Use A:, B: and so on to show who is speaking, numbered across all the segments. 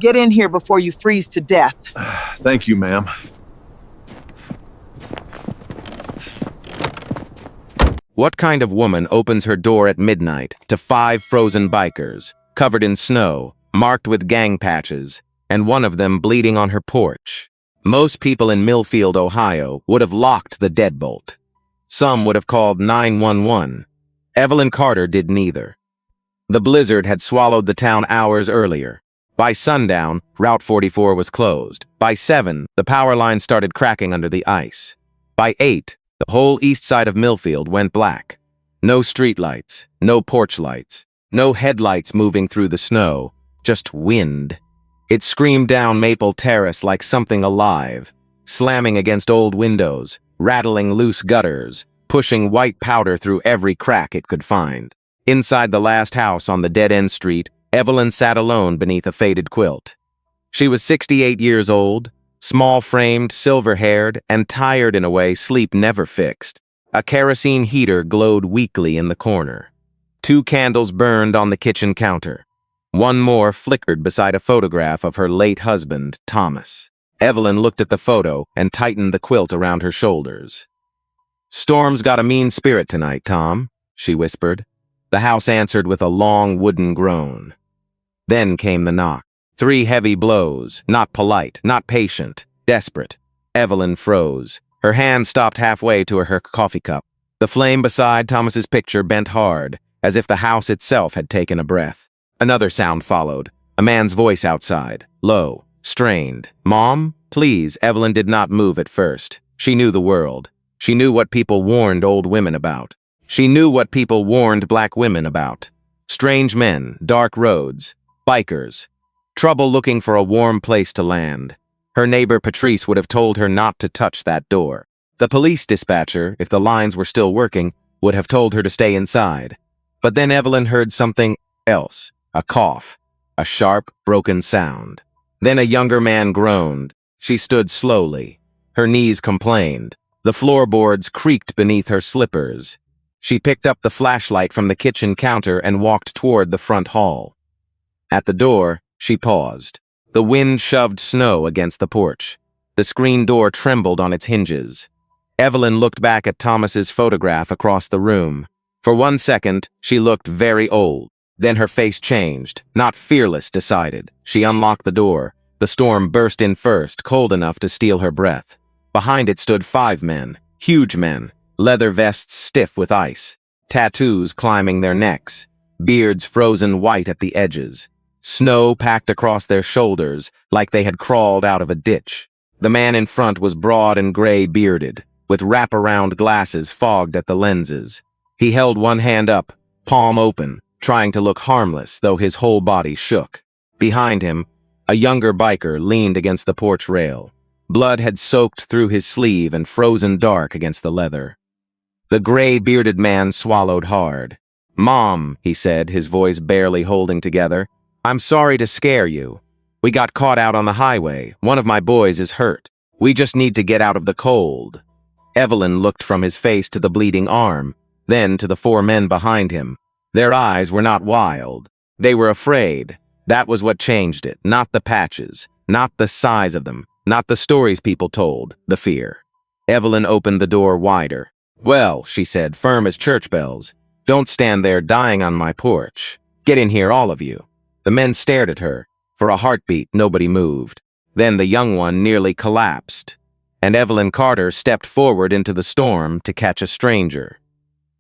A: Get in here before you freeze to death.
B: Thank you, ma'am.
C: What kind of woman opens her door at midnight to 5 frozen bikers, covered in snow, marked with gang patches, and one of them bleeding on her porch? Most people in Millfield, Ohio, would have locked the deadbolt. Some would have called 911. Evelyn Carter did neither. The blizzard had swallowed the town hours earlier. By sundown, Route 44 was closed. By 7, the power line started cracking under the ice. By 8, the whole east side of Millfield went black. No streetlights, no porch lights, no headlights moving through the snow, just wind. It screamed down Maple Terrace like something alive, slamming against old windows, rattling loose gutters, pushing white powder through every crack it could find. Inside the last house on the dead-end street, Evelyn sat alone beneath a faded quilt. She was 68 years old, small-framed, silver-haired, and tired in a way sleep never fixed. A kerosene heater glowed weakly in the corner. 2 candles burned on the kitchen counter. One more flickered beside a photograph of her late husband, Thomas. Evelyn looked at the photo and tightened the quilt around her shoulders. "Storm's got a mean spirit tonight, Tom," she whispered. The house answered with a long wooden groan. Then came the knock. 3 heavy blows, not polite, not patient, desperate. Evelyn froze. Her hand stopped halfway to her coffee cup. The flame beside Thomas's picture bent hard, as if the house itself had taken a breath. Another sound followed, a man's voice outside, low, strained. "Mom, please." Evelyn did not move at first. She knew the world. She knew what people warned old women about. She knew what people warned black women about. Strange men, dark roads, bikers, trouble looking for a warm place to land. Her neighbor Patrice would have told her not to touch that door. The police dispatcher, if the lines were still working, would have told her to stay inside. But then Evelyn heard something else, a cough, a sharp, broken sound. Then a younger man groaned. She stood slowly. Her knees complained. The floorboards creaked beneath her slippers. She picked up the flashlight from the kitchen counter and walked toward the front hall. At the door, she paused. The wind shoved snow against the porch. The screen door trembled on its hinges. Evelyn looked back at Thomas's photograph across the room. For 1 second, she looked very old. Then her face changed, not fearless, decided. She unlocked the door. The storm burst in first, cold enough to steal her breath. Behind it stood 5 men, huge men, leather vests stiff with ice, tattoos climbing their necks, beards frozen white at the edges, snow packed across their shoulders like they had crawled out of a ditch. The man in front was broad and gray-bearded, with wraparound glasses fogged at the lenses. He held one hand up, palm open, trying to look harmless, though his whole body shook. Behind him, a younger biker leaned against the porch rail. Blood had soaked through his sleeve and frozen dark against the leather. The gray-bearded man swallowed hard. "Mom," he said, his voice barely holding together, "I'm sorry to scare you. We got caught out on the highway. One of my boys is hurt. We just need to get out of the cold." Evelyn looked from his face to the bleeding arm, then to the 4 men behind him. Their eyes were not wild. They were afraid. That was what changed it, not the patches, not the size of them, not the stories people told, the fear. Evelyn opened the door wider. "Well," she said, firm as church bells, "don't stand there dying on my porch. Get in here, all of you." The men stared at her. For a heartbeat, nobody moved. Then the young one nearly collapsed, and Evelyn Carter stepped forward into the storm to catch a stranger.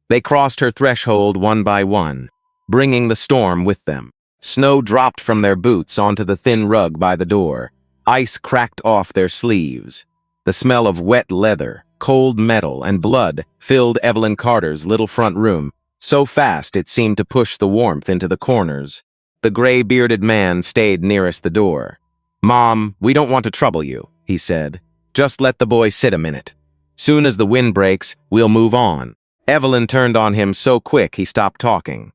C: They crossed her threshold one by one, bringing the storm with them. Snow dropped from their boots onto the thin rug by the door. Ice cracked off their sleeves. The smell of wet leather, cold metal, and blood filled Evelyn Carter's little front room, so fast it seemed to push the warmth into the corners. The gray-bearded man stayed nearest the door. "Mom, we don't want to trouble you," he said. "Just let the boy sit a minute. Soon as the wind breaks, we'll move on." Evelyn turned on him so quick he stopped talking.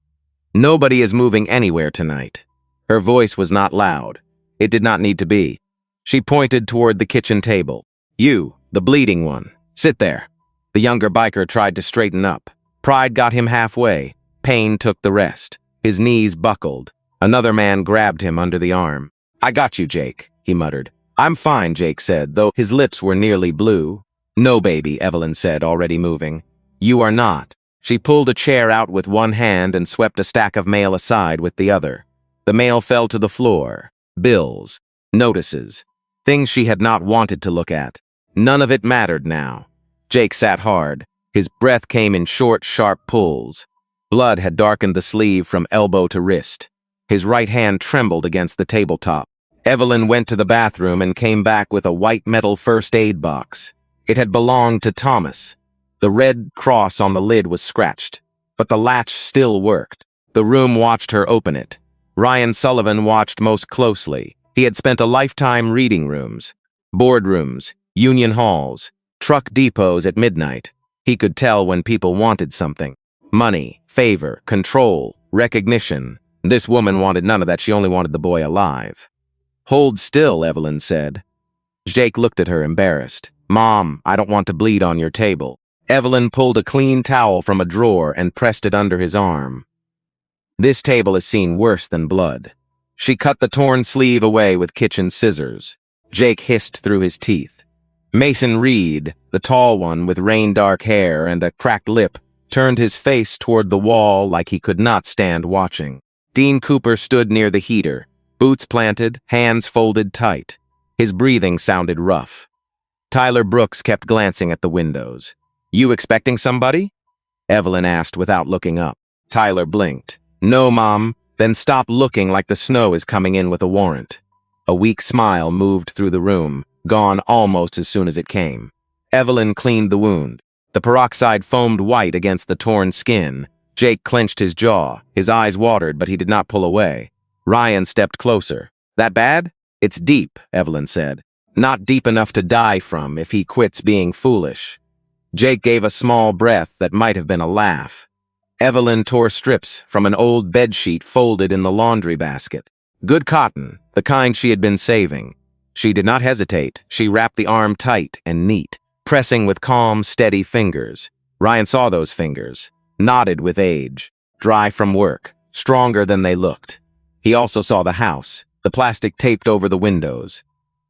C: "Nobody is moving anywhere tonight." Her voice was not loud. It did not need to be. She pointed toward the kitchen table. "You, the bleeding one, sit there." The younger biker tried to straighten up. Pride got him halfway. Pain took the rest. His knees buckled. Another man grabbed him under the arm. I got you, Jake, he muttered. I'm fine, Jake said, though his lips were nearly blue. No, baby, Evelyn said, already moving. You are not. She pulled a chair out with one hand and swept a stack of mail aside with the other. The mail fell to the floor. Bills. Notices. Things she had not wanted to look at. None of it mattered now. Jake sat hard. His breath came in short, sharp pulls. Blood had darkened the sleeve from elbow to wrist. His right hand trembled against the tabletop. Evelyn went to the bathroom and came back with a white metal first aid box. It had belonged to Thomas. The red cross on the lid was scratched, but the latch still worked. The room watched her open it. Ryan Sullivan watched most closely. He had spent a lifetime reading rooms, boardrooms, union halls, truck depots at midnight. He could tell when people wanted something. Money, favor, control, recognition. This woman wanted none of that. She only wanted the boy alive. Hold still, Evelyn said. Jake looked at her, embarrassed. Mom, I don't want to bleed on your table. Evelyn pulled a clean towel from a drawer and pressed it under his arm. This table has seen worse than blood. She cut the torn sleeve away with kitchen scissors. Jake hissed through his teeth. Mason Reed, the tall one with rain-dark hair and a cracked lip, turned his face toward the wall like he could not stand watching. Dean Cooper stood near the heater, boots planted, hands folded tight. His breathing sounded rough. Tyler Brooks kept glancing at the windows. You expecting somebody? Evelyn asked without looking up. Tyler blinked. No, Mom. Then stop looking like the snow is coming in with a warrant. A weak smile moved through the room, gone almost as soon as it came. Evelyn cleaned the wound. The peroxide foamed white against the torn skin. Jake clenched his jaw. His eyes watered, but he did not pull away. Ryan stepped closer. That bad? It's deep, Evelyn said. Not deep enough to die from if he quits being foolish. Jake gave a small breath that might have been a laugh. Evelyn tore strips from an old bedsheet folded in the laundry basket. Good cotton, the kind she had been saving. She did not hesitate. She wrapped the arm tight and neat, pressing with calm, steady fingers. Ryan saw those fingers, knotted with age, dry from work, stronger than they looked. He also saw the house, the plastic taped over the windows,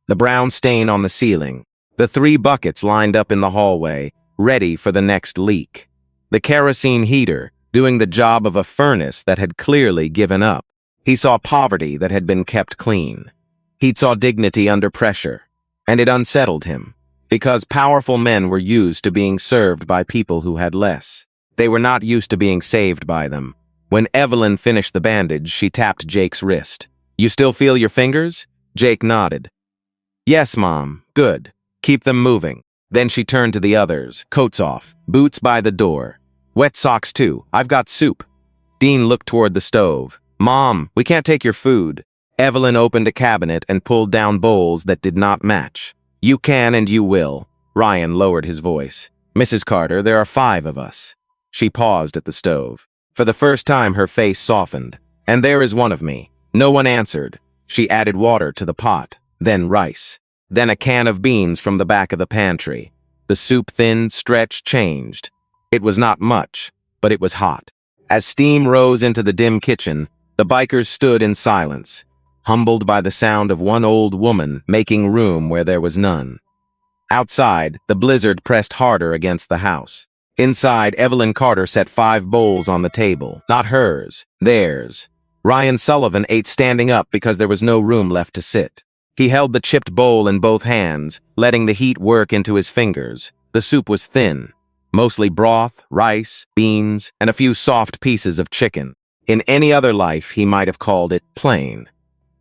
C: the brown stain on the ceiling, the 3 buckets lined up in the hallway, ready for the next leak. The kerosene heater, doing the job of a furnace that had clearly given up. He saw poverty that had been kept clean. He saw dignity under pressure, and it unsettled him, because powerful men were used to being served by people who had less. They were not used to being saved by them. When Evelyn finished the bandage, she tapped Jake's wrist. You still feel your fingers? Jake nodded. Yes, Mom. Good. Keep them moving. Then she turned to the others, coats off, boots by the door. Wet socks too, I've got soup. Dean looked toward the stove. Mom, we can't take your food. Evelyn opened a cabinet and pulled down bowls that did not match. You can and you will. Ryan lowered his voice. Mrs. Carter, there are 5 of us. She paused at the stove. For the first time her face softened. And there is one of me. No one answered. She added water to the pot, then rice. Then a can of beans from the back of the pantry. The soup thinned, stretched, changed. It was not much, but it was hot. As steam rose into the dim kitchen, the bikers stood in silence, humbled by the sound of one old woman making room where there was none. Outside, the blizzard pressed harder against the house. Inside, Evelyn Carter set 5 bowls on the table. Not hers, theirs. Ryan Sullivan ate standing up because there was no room left to sit. He held the chipped bowl in both hands, letting the heat work into his fingers. The soup was thin, mostly broth, rice, beans, and a few soft pieces of chicken. In any other life, he might have called it plain.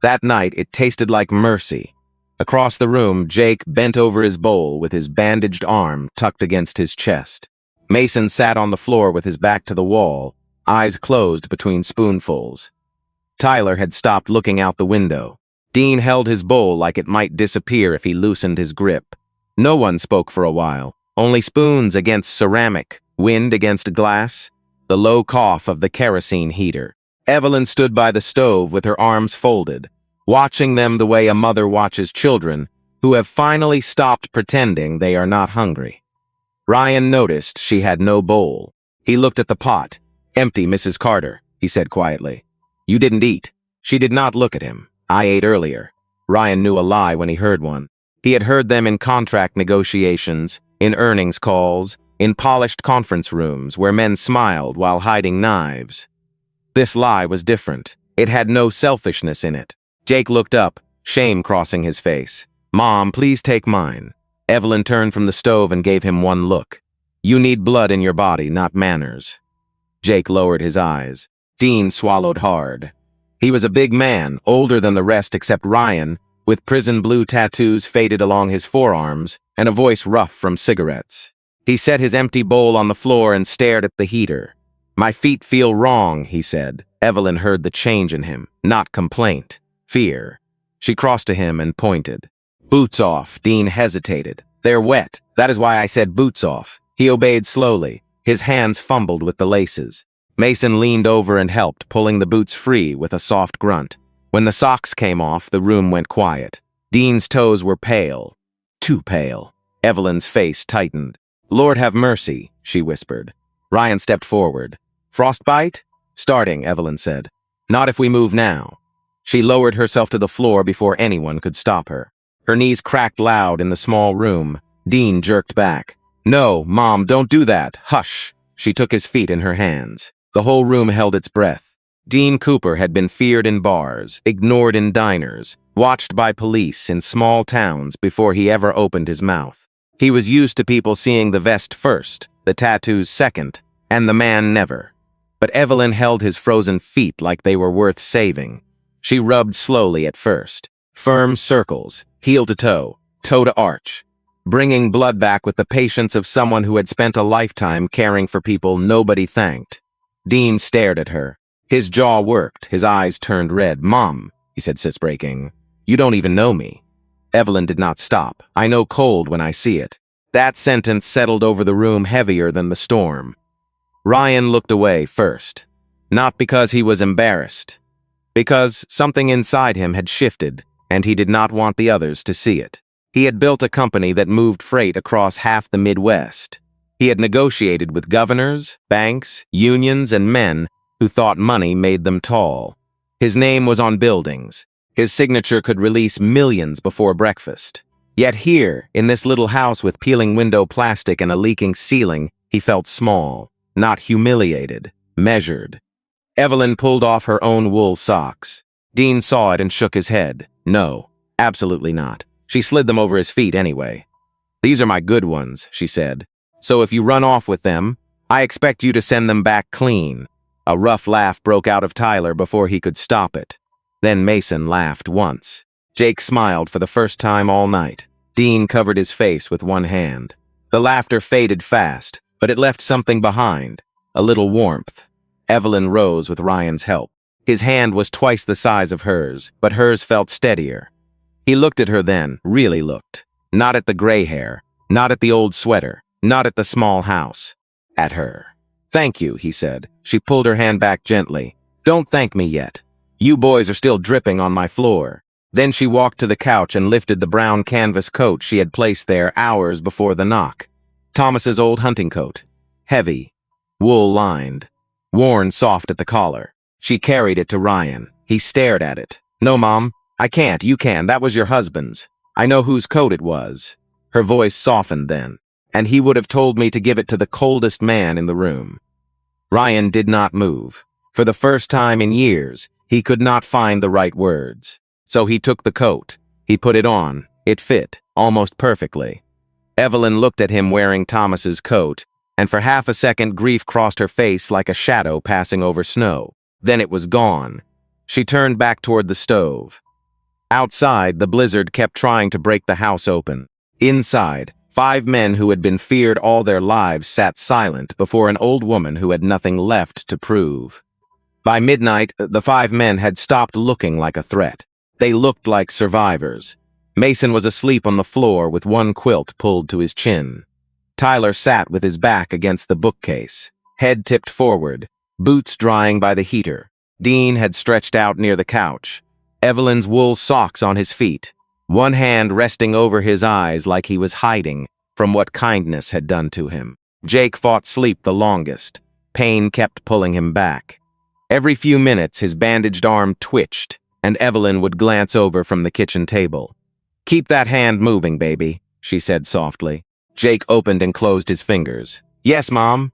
C: That night, it tasted like mercy. Across the room, Jake bent over his bowl with his bandaged arm tucked against his chest. Mason sat on the floor with his back to the wall, eyes closed between spoonfuls. Tyler had stopped looking out the window. Dean held his bowl like it might disappear if he loosened his grip. No one spoke for a while, only spoons against ceramic, wind against glass, the low cough of the kerosene heater. Evelyn stood by the stove with her arms folded, watching them the way a mother watches children who have finally stopped pretending they are not hungry. Ryan noticed she had no bowl. He looked at the pot. Empty, Mrs. Carter, he said quietly. You didn't eat. She did not look at him. I ate earlier. Ryan knew a lie when he heard one. He had heard them in contract negotiations, in earnings calls, in polished conference rooms where men smiled while hiding knives. This lie was different. It had no selfishness in it. Jake looked up, shame crossing his face. "Mom, please take mine." Evelyn turned from the stove and gave him one look. "You need blood in your body, not manners." Jake lowered his eyes. Dean swallowed hard. He was a big man, older than the rest except Ryan, with prison blue tattoos faded along his forearms and a voice rough from cigarettes. He set his empty bowl on the floor and stared at the heater. "My feet feel wrong," he said. Evelyn heard the change in him, not complaint, fear. She crossed to him and pointed. "Boots off." Dean hesitated. "They're wet. That is why I said boots off." He obeyed slowly. His hands fumbled with the laces. Mason leaned over and helped, pulling the boots free with a soft grunt. When the socks came off, the room went quiet. Dean's toes were pale. Too pale. Evelyn's face tightened. "Lord have mercy," she whispered. Ryan stepped forward. "Frostbite?" "Starting," Evelyn said. "Not if we move now." She lowered herself to the floor before anyone could stop her. Her knees cracked loud in the small room. Dean jerked back. "No, Mom, don't do that. Hush." She took his feet in her hands. The whole room held its breath. Dean Cooper had been feared in bars, ignored in diners, watched by police in small towns before he ever opened his mouth. He was used to people seeing the vest first, the tattoos second, and the man never. But Evelyn held his frozen feet like they were worth saving. She rubbed slowly at first. Firm circles, heel to toe to arch, bringing blood back with the patience of someone who had spent a lifetime caring for people nobody thanked. Dean stared at her. His jaw worked, his eyes turned red. "Mom," he said, breaking. "You don't even know me." Evelyn did not stop. "I know cold when I see it." That sentence settled over the room heavier than the storm. Ryan looked away first. Not because he was embarrassed. Because something inside him had shifted, and he did not want the others to see it. He had built a company that moved freight across half the Midwest. He had negotiated with governors, banks, unions, and men who thought money made them tall. His name was on buildings. His signature could release millions before breakfast. Yet here, in this little house with peeling window plastic and a leaking ceiling, he felt small, not humiliated, measured. Evelyn pulled off her own wool socks. Dean saw it and shook his head. "No, absolutely not." She slid them over his feet anyway. "These are my good ones," she said. "So if you run off with them, I expect you to send them back clean." A rough laugh broke out of Tyler before he could stop it. Then Mason laughed once. Jake smiled for the first time all night. Dean covered his face with one hand. The laughter faded fast, but it left something behind, a little warmth. Evelyn rose with Ryan's help. His hand was twice the size of hers, but hers felt steadier. He looked at her then, really looked. Not at the gray hair, not at the old sweater, not at the small house. At her. "Thank you," he said. She pulled her hand back gently. "Don't thank me yet. You boys are still dripping on my floor." Then she walked to the couch and lifted the brown canvas coat she had placed there hours before the knock. Thomas's old hunting coat. Heavy, wool-lined, worn soft at the collar. She carried it to Ryan. He stared at it. "No, Mom, I can't. You can. That was your husband's. I know whose coat it was." Her voice softened then. "And he would have told me to give it to the coldest man in the room." Ryan did not move. For the first time in years, he could not find the right words. So he took the coat. He put it on. It fit, almost perfectly. Evelyn looked at him wearing Thomas's coat, and for half a second grief crossed her face like a shadow passing over snow. Then it was gone. She turned back toward the stove. Outside, the blizzard kept trying to break the house open. Inside, 5 men who had been feared all their lives sat silent before an old woman who had nothing left to prove. By midnight, the 5 men had stopped looking like a threat. They looked like survivors. Mason was asleep on the floor with one quilt pulled to his chin. Tyler sat with his back against the bookcase, head tipped forward, boots drying by the heater. Dean had stretched out near the couch, Evelyn's wool socks on his feet, one hand resting over his eyes like he was hiding from what kindness had done to him. Jake fought sleep the longest. Pain kept pulling him back. Every few minutes his bandaged arm twitched, and Evelyn would glance over from the kitchen table. "Keep that hand moving, baby," she said softly. Jake opened and closed his fingers. "Yes, Mom."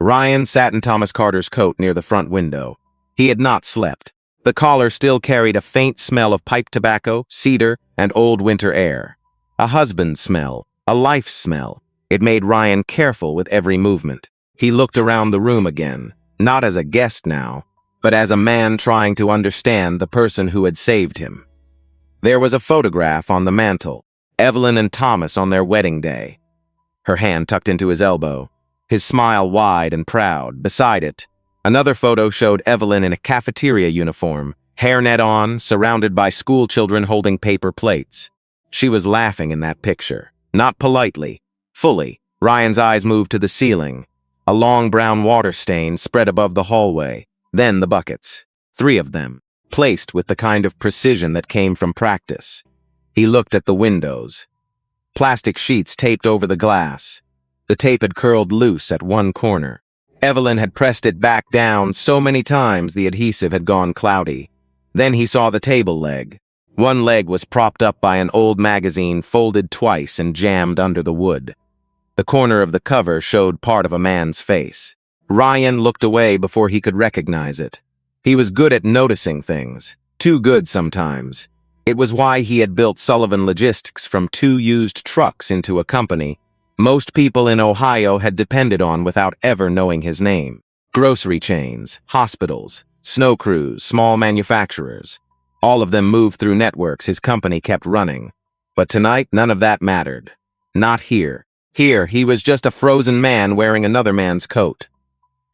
C: Ryan sat in Thomas Carter's coat near the front window. He had not slept. The collar still carried a faint smell of pipe tobacco, cedar, and old winter air. A husband's smell, a life smell. It made Ryan careful with every movement. He looked around the room again, not as a guest now, but as a man trying to understand the person who had saved him. There was a photograph on the mantel, Evelyn and Thomas on their wedding day. Her hand tucked into his elbow, his smile wide and proud. Beside it, another photo showed Evelyn in a cafeteria uniform, hairnet on, surrounded by school children holding paper plates. She was laughing in that picture, not politely, fully. Ryan's eyes moved to the ceiling. A long brown water stain spread above the hallway, then the buckets. 3 of them, placed with the kind of precision that came from practice. He looked at the windows. Plastic sheets taped over the glass. The tape had curled loose at one corner. Evelyn had pressed it back down so many times the adhesive had gone cloudy. Then he saw the table leg. One leg was propped up by an old magazine folded twice and jammed under the wood. The corner of the cover showed part of a man's face. Ryan looked away before he could recognize it. He was good at noticing things, too good sometimes. It was why he had built Sullivan Logistics from 2 used trucks into a company most people in Ohio had depended on without ever knowing his name. Grocery chains, hospitals, snow crews, small manufacturers. All of them moved through networks his company kept running. But tonight, none of that mattered. Not here. Here, he was just a frozen man wearing another man's coat.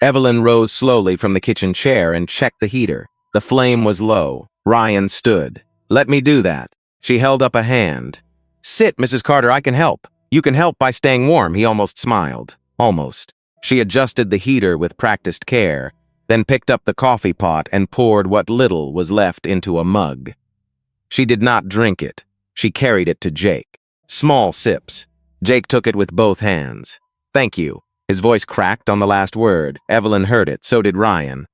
C: Evelyn rose slowly from the kitchen chair and checked the heater. The flame was low. Ryan stood. "Let me do that." She held up a hand. "Sit, Mrs. Carter, I can help." "You can help by staying warm," he almost smiled. Almost. She adjusted the heater with practiced care, then picked up the coffee pot and poured what little was left into a mug. She did not drink it. She carried it to Jake. Small sips. Jake took it with both hands. "Thank you." His voice cracked on the last word. Evelyn heard it, so did Ryan.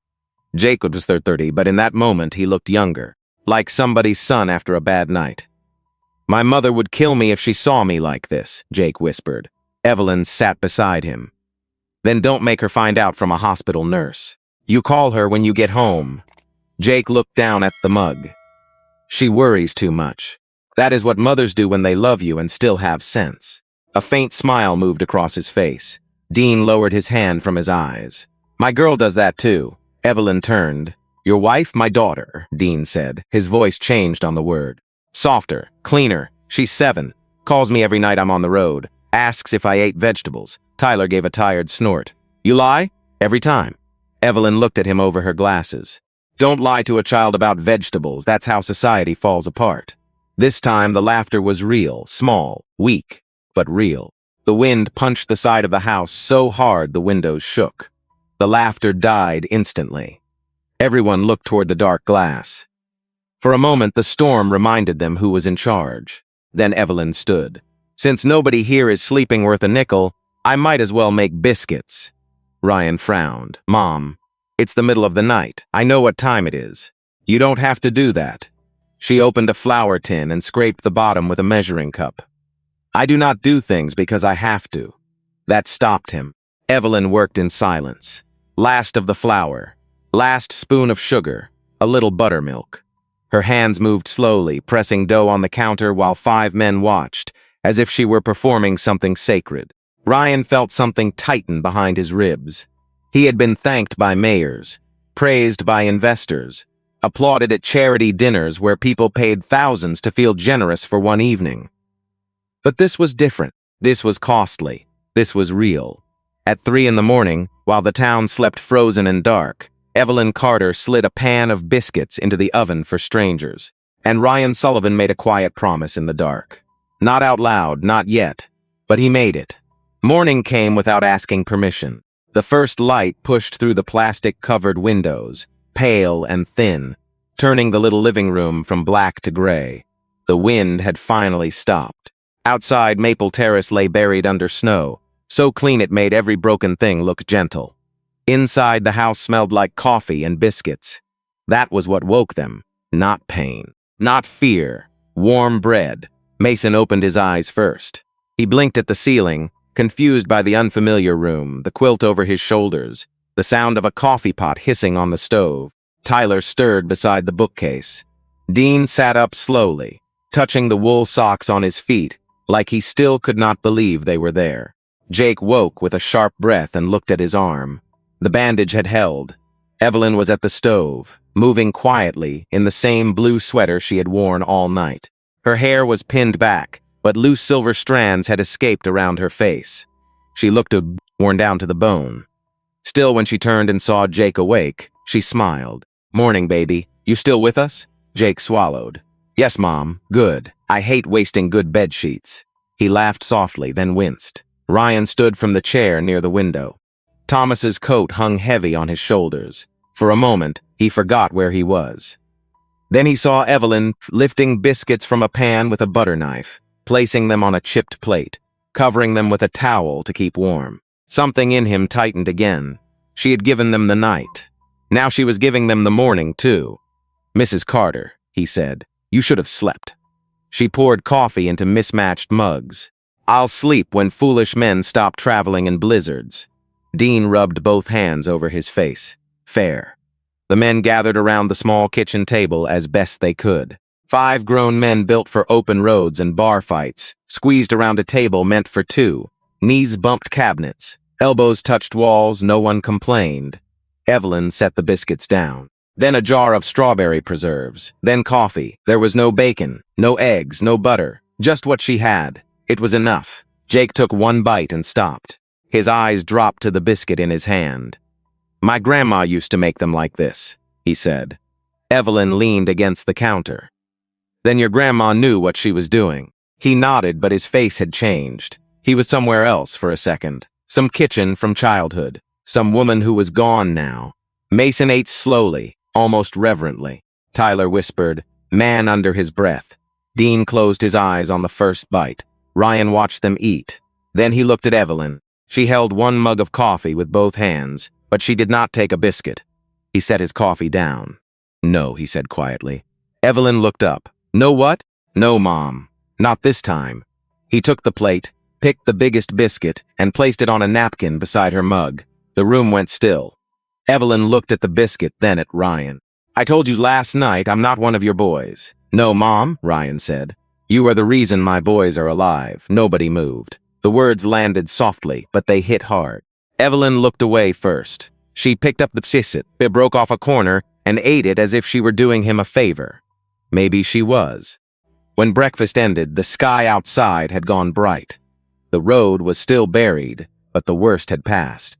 C: Jake was 30, but in that moment he looked younger, like somebody's son after a bad night. "My mother would kill me if she saw me like this," Jake whispered. Evelyn sat beside him. "Then don't make her find out from a hospital nurse. You call her when you get home." Jake looked down at the mug. "She worries too much. That is what mothers do when they love you and still have sense." A faint smile moved across his face. Dean lowered his hand from his eyes. "My girl does that too." Evelyn turned. "Your wife, my daughter," Dean said. His voice changed on the word. Softer, cleaner. "She's 7. Calls me every night I'm on the road. Asks if I ate vegetables." Tyler gave a tired snort. "You lie?" "Every time." Evelyn looked at him over her glasses. "Don't lie to a child about vegetables. That's how society falls apart." This time the laughter was real, small, weak, but real. The wind punched the side of the house so hard the windows shook. The laughter died instantly. Everyone looked toward the dark glass. For a moment, the storm reminded them who was in charge. Then Evelyn stood. "Since nobody here is sleeping worth a nickel, I might as well make biscuits." Ryan frowned. "Mom, it's the middle of the night. I know what time it is. You don't have to do that." She opened a flour tin and scraped the bottom with a measuring cup. "I do not do things because I have to." That stopped him. Evelyn worked in silence. Last of the flour. Last spoon of sugar. A little buttermilk. Her hands moved slowly, pressing dough on the counter while 5 men watched, as if she were performing something sacred. Ryan felt something tighten behind his ribs. He had been thanked by mayors, praised by investors, applauded at charity dinners where people paid thousands to feel generous for one evening. But this was different. This was costly. This was real. At 3 in the morning, while the town slept frozen and dark, Evelyn Carter slid a pan of biscuits into the oven for strangers, and Ryan Sullivan made a quiet promise in the dark. Not out loud, not yet, but he made it. Morning came without asking permission. The first light pushed through the plastic-covered windows, pale and thin, turning the little living room from black to gray. The wind had finally stopped. Outside, Maple Terrace lay buried under snow, so clean it made every broken thing look gentle. Inside, the house smelled like coffee and biscuits. That was what woke them. not pain, not fear. Warm bread. Mason opened his eyes first. He blinked at the ceiling, confused by the unfamiliar room, the quilt over his shoulders, the sound of a coffee pot hissing on the stove. Tyler stirred beside the bookcase. Dean sat up slowly, touching the wool socks on his feet, like he still could not believe they were there. Jake woke with a sharp breath and looked at his arm. The bandage had held. Evelyn was at the stove, moving quietly in the same blue sweater she had worn all night. Her hair was pinned back, but loose silver strands had escaped around her face. She looked worn down to the bone. Still, when she turned and saw Jake awake, she smiled. "Morning, baby. You still with us?" Jake swallowed. "Yes, Mom. Good. I hate wasting good bed sheets." He laughed softly, then winced. Ryan stood from the chair near the window. Thomas's coat hung heavy on his shoulders. For a moment, he forgot where he was. Then he saw Evelyn lifting biscuits from a pan with a butter knife, placing them on a chipped plate, covering them with a towel to keep warm. Something in him tightened again. She had given them the night. Now she was giving them the morning, too. "Mrs. Carter," he said, "you should have slept." She poured coffee into mismatched mugs. "I'll sleep when foolish men stop traveling in blizzards." Dean rubbed both hands over his face. "Fair." The men gathered around the small kitchen table as best they could. 5 grown men built for open roads and bar fights, squeezed around a table meant for 2. Knees bumped cabinets. Elbows touched walls, no one complained. Evelyn set the biscuits down. Then a jar of strawberry preserves. Then coffee. There was no bacon, no eggs, no butter. Just what she had. It was enough. Jake took one bite and stopped. His eyes dropped to the biscuit in his hand. "My grandma used to make them like this," he said. Evelyn leaned against the counter. "Then your grandma knew what she was doing." He nodded, but his face had changed. He was somewhere else for a second. Some kitchen from childhood. Some woman who was gone now. Mason ate slowly, almost reverently. Tyler whispered, "Man," under his breath. Dean closed his eyes on the first bite. Ryan watched them eat. Then he looked at Evelyn. She held one mug of coffee with both hands, but she did not take a biscuit. He set his coffee down. "No," he said quietly. Evelyn looked up. "No what?" "No, Mom. Not this time." He took the plate, picked the biggest biscuit, and placed it on a napkin beside her mug. The room went still. Evelyn looked at the biscuit, then at Ryan. "I told you last night I'm not one of your boys." "No, Mom," Ryan said. "You are the reason my boys are alive." Nobody moved. The words landed softly, but they hit hard. Evelyn looked away first. She picked up the biscuit, broke off a corner, and ate it as if she were doing him a favor. Maybe she was. When breakfast ended, the sky outside had gone bright. The road was still buried, but the worst had passed.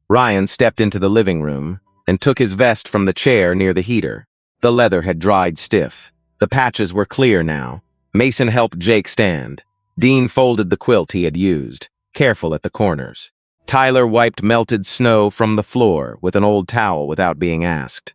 C: Ryan stepped into the living room and took his vest from the chair near the heater. The leather had dried stiff. The patches were clear now. Mason helped Jake stand. Dean folded the quilt he had used, careful at the corners. Tyler wiped melted snow from the floor with an old towel without being asked.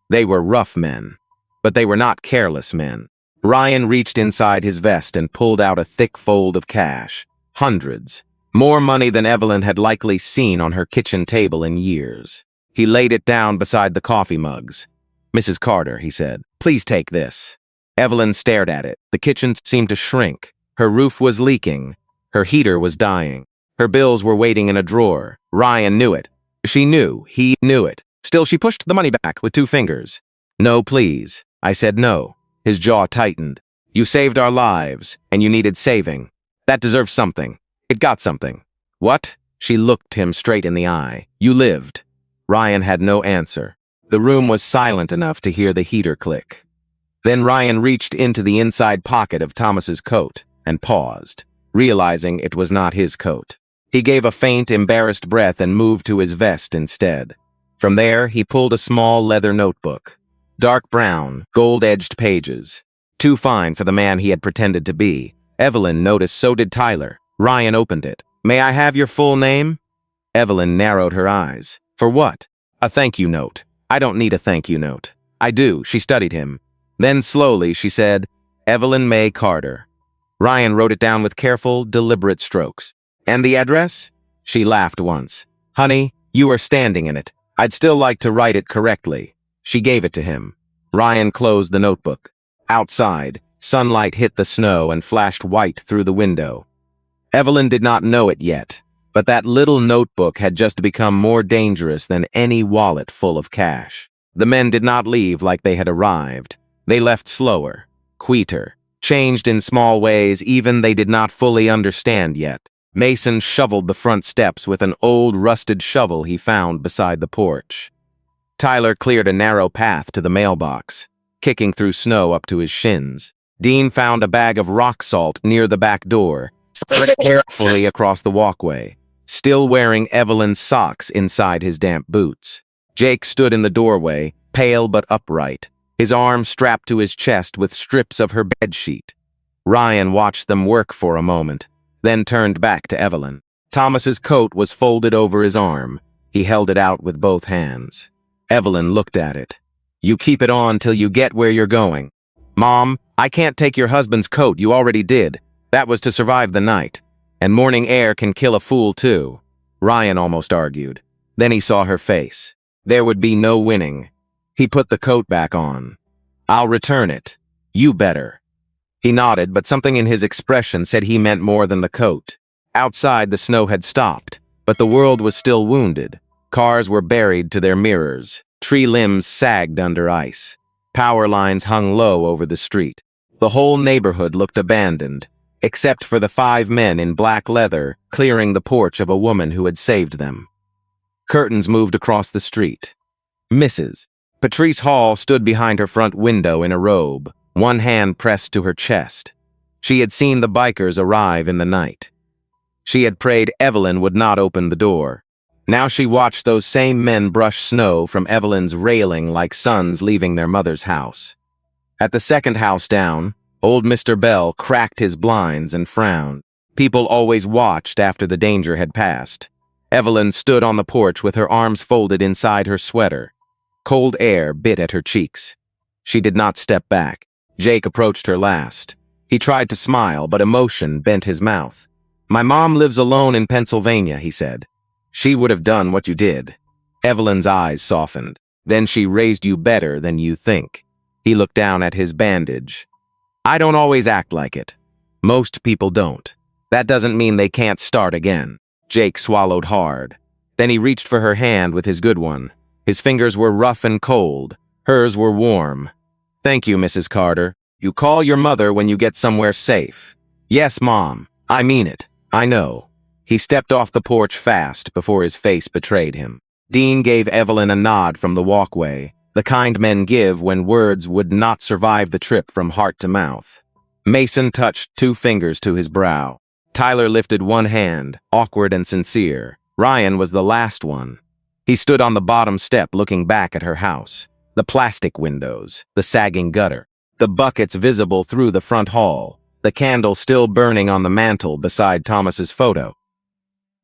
C: They were rough men, but they were not careless men. Ryan reached inside his vest and pulled out a thick fold of cash. Hundreds. More money than Evelyn had likely seen on her kitchen table in years. He laid it down beside the coffee mugs. "Mrs. Carter," he said, "please take this." Evelyn stared at it. The kitchen seemed to shrink. Her roof was leaking. Her heater was dying. Her bills were waiting in a drawer. Ryan knew it. She knew. He knew it. Still, she pushed the money back with 2 fingers. "No, please." I said no. His jaw tightened. "You saved our lives, and you needed saving. That deserves something. It got something." "What?" She looked him straight in the eye. "You lived." Ryan had no answer. The room was silent enough to hear the heater click. Then Ryan reached into the inside pocket of Thomas's coat and paused, realizing it was not his coat. He gave a faint, embarrassed breath and moved to his vest instead. From there, he pulled a small leather notebook. Dark brown, gold-edged pages. Too fine for the man he had pretended to be. Evelyn noticed, so did Tyler. Ryan opened it. "May I have your full name?" Evelyn narrowed her eyes. "For what?" "A thank you note." "I don't need a thank you note." "I do." She studied him. Then slowly she said, "Evelyn May Carter." Ryan wrote it down with careful, deliberate strokes. "And the address?" She laughed once. "Honey, you are standing in it. I'd still like to write it correctly." She gave it to him. Ryan closed the notebook. Outside, sunlight hit the snow and flashed white through the window. Evelyn did not know it yet, but that little notebook had just become more dangerous than any wallet full of cash. The men did not leave like they had arrived. They left slower, quieter, changed in small ways even they did not fully understand yet. Mason shoveled the front steps with an old rusted shovel he found beside the porch. Tyler cleared a narrow path to the mailbox, kicking through snow up to his shins. Dean found a bag of rock salt near the back door, spread it carefully across the walkway, still wearing Evelyn's socks inside his damp boots. Jake stood in the doorway, pale but upright, his arm strapped to his chest with strips of her bedsheet. Ryan watched them work for a moment, then turned back to Evelyn. Thomas's coat was folded over his arm. He held it out with both hands. Evelyn looked at it. "You keep it on till you get where you're going." "Mom, I can't take your husband's coat, you already did. That was to survive the night. And morning air can kill a fool too," Ryan almost argued. Then he saw her face. There would be no winning. He put the coat back on. "I'll return it. You better." He nodded, but something in his expression said he meant more than the coat. Outside, the snow had stopped, but the world was still wounded. Cars were buried to their mirrors. Tree limbs sagged under ice. Power lines hung low over the street. The whole neighborhood looked abandoned, except for the 5 men in black leather clearing the porch of a woman who had saved them. Curtains moved across the street. Mrs. Patrice Hall stood behind her front window in a robe, one hand pressed to her chest. She had seen the bikers arrive in the night. She had prayed Evelyn would not open the door. Now she watched those same men brush snow from Evelyn's railing like sons leaving their mother's house. At the second house down, old Mr. Bell cracked his blinds and frowned. People always watched after the danger had passed. Evelyn stood on the porch with her arms folded inside her sweater. Cold air bit at her cheeks. She did not step back. Jake approached her last. He tried to smile, but emotion bent his mouth. "My mom lives alone in Pennsylvania," he said. "She would have done what you did." Evelyn's eyes softened. "Then she raised you better than you think." He looked down at his bandage. "I don't always act like it. Most people don't. That doesn't mean they can't start again." Jake swallowed hard. Then he reached for her hand with his good one. His fingers were rough and cold. Hers were warm. "Thank you, Mrs. Carter. You call your mother when you get somewhere safe." "Yes, Mom. I mean it. I know." He stepped off the porch fast before his face betrayed him. Dean gave Evelyn a nod from the walkway, the kind men give when words would not survive the trip from heart to mouth. Mason touched 2 fingers to his brow. Tyler lifted one hand, awkward and sincere. Ryan was the last one. He stood on the bottom step looking back at her house. The plastic windows, the sagging gutter, the buckets visible through the front hall, the candle still burning on the mantel beside Thomas's photo.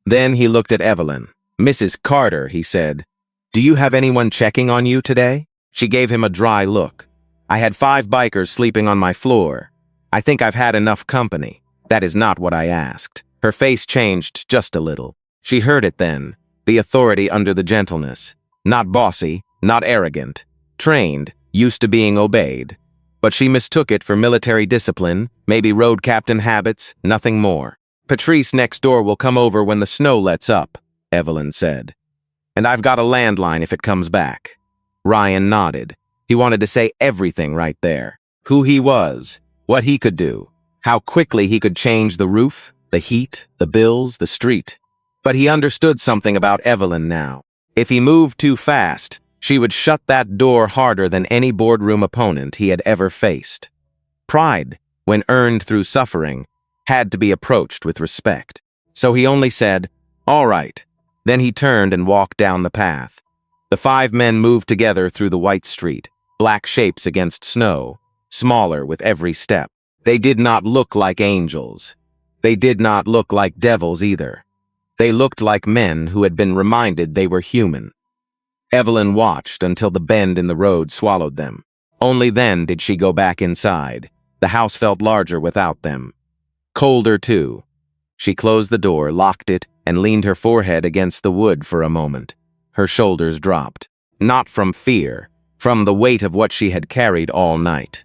C: Then he looked at Evelyn. "Mrs. Carter," he said, "do you have anyone checking on you today?" She gave him a dry look. "I had 5 bikers sleeping on my floor. I think I've had enough company." "That is not what I asked." Her face changed just a little. She heard it then, the authority under the gentleness. Not bossy, not arrogant. Trained, used to being obeyed. But she mistook it for military discipline, maybe road captain habits, nothing more. "Patrice next door will come over when the snow lets up," Evelyn said. "And I've got a landline if it comes back." Ryan nodded. He wanted to say everything right there. Who he was, what he could do, how quickly he could change the roof, the heat, the bills, the street. But he understood something about Evelyn now. If he moved too fast, she would shut that door harder than any boardroom opponent he had ever faced. Pride, when earned through suffering, had to be approached with respect. So he only said, "All right." Then he turned and walked down the path. The 5 men moved together through the white street, black shapes against snow, smaller with every step. They did not look like angels. They did not look like devils either. They looked like men who had been reminded they were human. Evelyn watched until the bend in the road swallowed them. Only then did she go back inside. The house felt larger without them. Colder, too. She closed the door, locked it, and leaned her forehead against the wood for a moment. Her shoulders dropped. Not from fear, from the weight of what she had carried all night.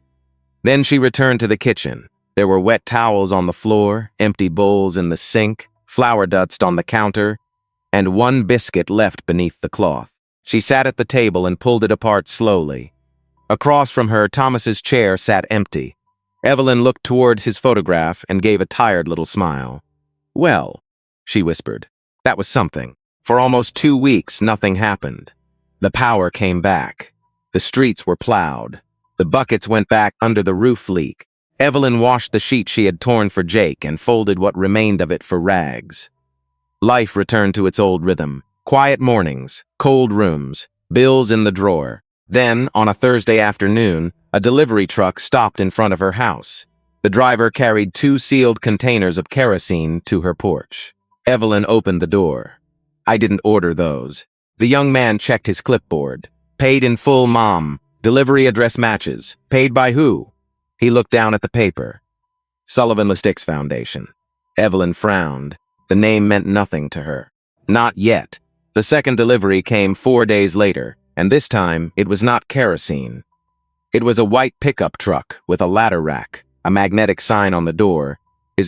C: Then she returned to the kitchen. There were wet towels on the floor, empty bowls in the sink, flour dust on the counter, and one biscuit left beneath the cloth. She sat at the table and pulled it apart slowly. Across from her, Thomas's chair sat empty. Evelyn looked towards his photograph and gave a tired little smile. "Well," she whispered, "that was something. For almost 2 weeks, nothing happened. The power came back. The streets were plowed. The buckets went back under the roof leak. Evelyn washed the sheet she had torn for Jake and folded what remained of it for Rags. Life returned to its old rhythm. Quiet mornings, cold rooms, bills in the drawer. Then, on a Thursday afternoon, a delivery truck stopped in front of her house. The driver carried 2 sealed containers of kerosene to her porch. Evelyn opened the door. "I didn't order those." The young man checked his clipboard. "Paid in full, Mom. Delivery address matches. Paid by who?" He looked down at the paper. Sullivan Listics Foundation. Evelyn frowned. The name meant nothing to her. Not yet. The second delivery came 4 days later, and this time it was not kerosene. It was a white pickup truck with a ladder rack, a magnetic sign on the door,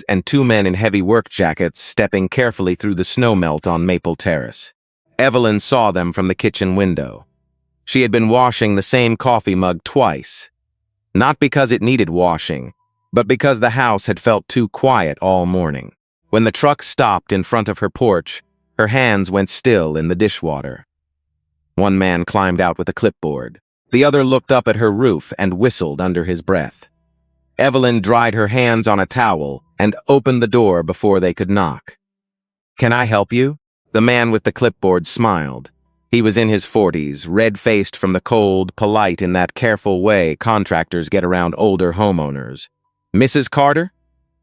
C: and 2 men in heavy work jackets stepping carefully through the snowmelt on Maple Terrace. Evelyn saw them from the kitchen window. She had been washing the same coffee mug twice. Not because it needed washing, but because the house had felt too quiet all morning. When the truck stopped in front of her porch, her hands went still in the dishwater. One man climbed out with a clipboard. The other looked up at her roof and whistled under his breath. Evelyn dried her hands on a towel and opened the door before they could knock. "Can I help you?" The man with the clipboard smiled. He was in his 40s, red-faced from the cold, polite in that careful way contractors get around older homeowners. "Mrs. Carter?"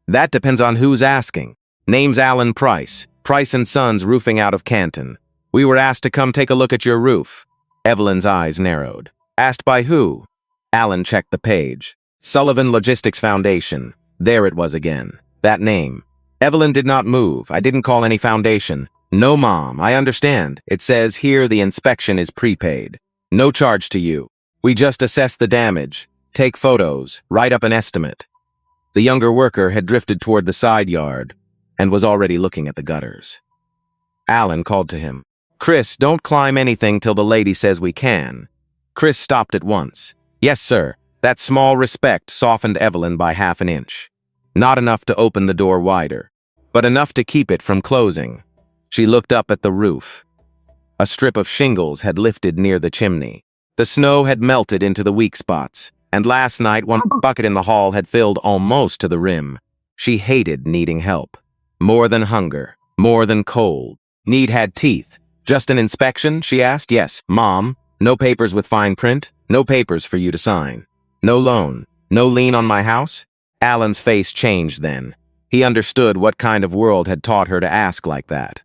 C: "That depends on who's asking. Name's Alan Price, Price & Sons Roofing out of Canton. We were asked to come take a look at your roof." Evelyn's eyes narrowed. "Asked by who?" Alan checked the page. Sullivan Logistics Foundation. There it was again. That name. Evelyn did not move. "I didn't call any foundation." "No, Mom, I understand. It says here the inspection is prepaid. No charge to you. We just assess the damage, take photos, write up an estimate." The younger worker had drifted toward the side yard and was already looking at the gutters. Alan called to him. "Chris, don't climb anything till the lady says we can." Chris stopped at once. "Yes, sir." That small respect softened Evelyn by half an inch. Not enough to open the door wider, but enough to keep it from closing. She looked up at the roof. A strip of shingles had lifted near the chimney. The snow had melted into the weak spots, and last night one bucket in the hall had filled almost to the rim. She hated needing help. More than hunger, more than cold. Need had teeth. "Just an inspection?" she asked. "Yes, Mom. No papers with fine print. No papers for you to sign. No loan. No lien on my house?" Alan's face changed then. He understood what kind of world had taught her to ask like that.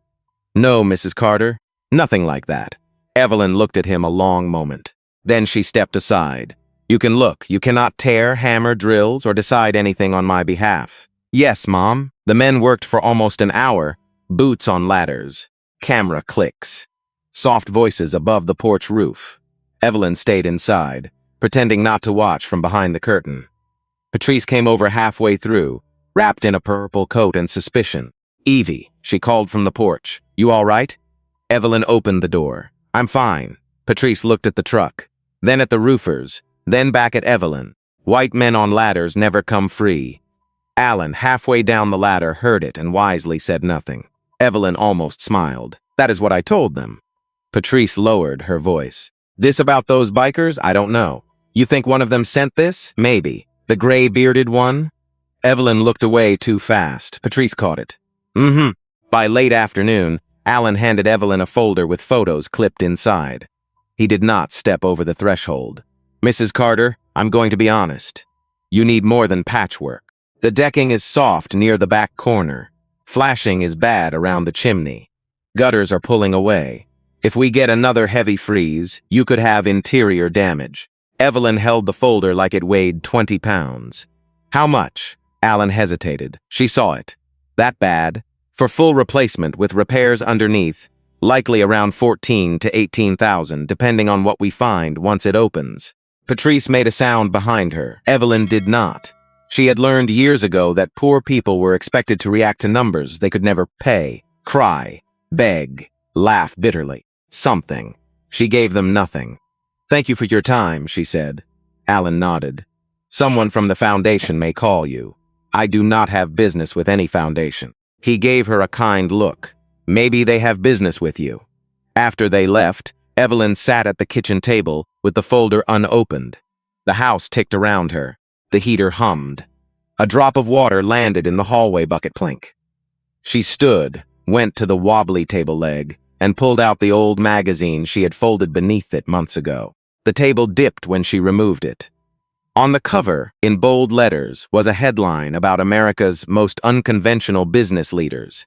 C: "No, Mrs. Carter. Nothing like that." Evelyn looked at him a long moment. Then she stepped aside. "You can look. You cannot tear, hammer, drills, or decide anything on my behalf." "Yes, Mom." The men worked for almost an hour, boots on ladders. Camera clicks. Soft voices above the porch roof. Evelyn stayed inside, pretending not to watch from behind the curtain. Patrice came over halfway through, wrapped in a purple coat and suspicion. "Evie," she called from the porch. "You all right?" Evelyn opened the door. "I'm fine." Patrice looked at the truck, then at the roofers, then back at Evelyn. White men on ladders never come free. Alan, halfway down the ladder, heard it and wisely said nothing. Evelyn almost smiled. "That is what I told them." Patrice lowered her voice. "This about those bikers? I don't know. You think one of them sent this? Maybe. The gray-bearded one?" Evelyn looked away too fast. Patrice caught it. "Mm-hmm." By late afternoon, Alan handed Evelyn a folder with photos clipped inside. He did not step over the threshold. "Mrs. Carter, I'm going to be honest. You need more than patchwork. The decking is soft near the back corner. Flashing is bad around the chimney. Gutters are pulling away. If we get another heavy freeze, you could have interior damage." Evelyn held the folder like it weighed 20 pounds. "How much?" Alan hesitated. She saw it. "That bad? For full replacement with repairs underneath, likely around 14 to 18,000, depending on what we find once it opens. Patrice made a sound behind her. Evelyn did not. She had learned years ago that poor people were expected to react to numbers they could never pay, cry, beg, laugh bitterly. Something. She gave them nothing. "Thank you for your time," she said. Alan nodded. "Someone from the foundation may call you. I do not have business with any foundation." He gave her a kind look. "Maybe they have business with you." After they left, Evelyn sat at the kitchen table with the folder unopened. The house ticked around her. The heater hummed. A drop of water landed in the hallway bucket plink. She stood, went to the wobbly table leg, and pulled out the old magazine she had folded beneath it months ago. The table dipped when she removed it. On the cover, in bold letters, was a headline about America's most unconventional business leaders.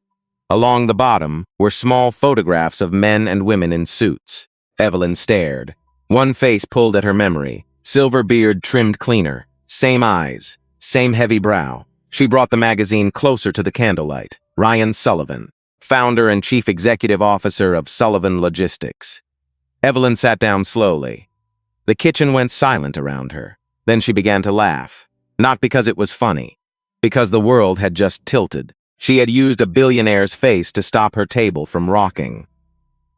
C: Along the bottom were small photographs of men and women in suits. Evelyn stared. One face pulled at her memory, silver beard trimmed cleaner, same eyes, same heavy brow. She brought the magazine closer to the candlelight. Ryan Sullivan, founder and chief executive officer of Sullivan Logistics. Evelyn sat down slowly. The kitchen went silent around her. Then she began to laugh. Not because it was funny, because the world had just tilted. She had used a billionaire's face to stop her table from rocking.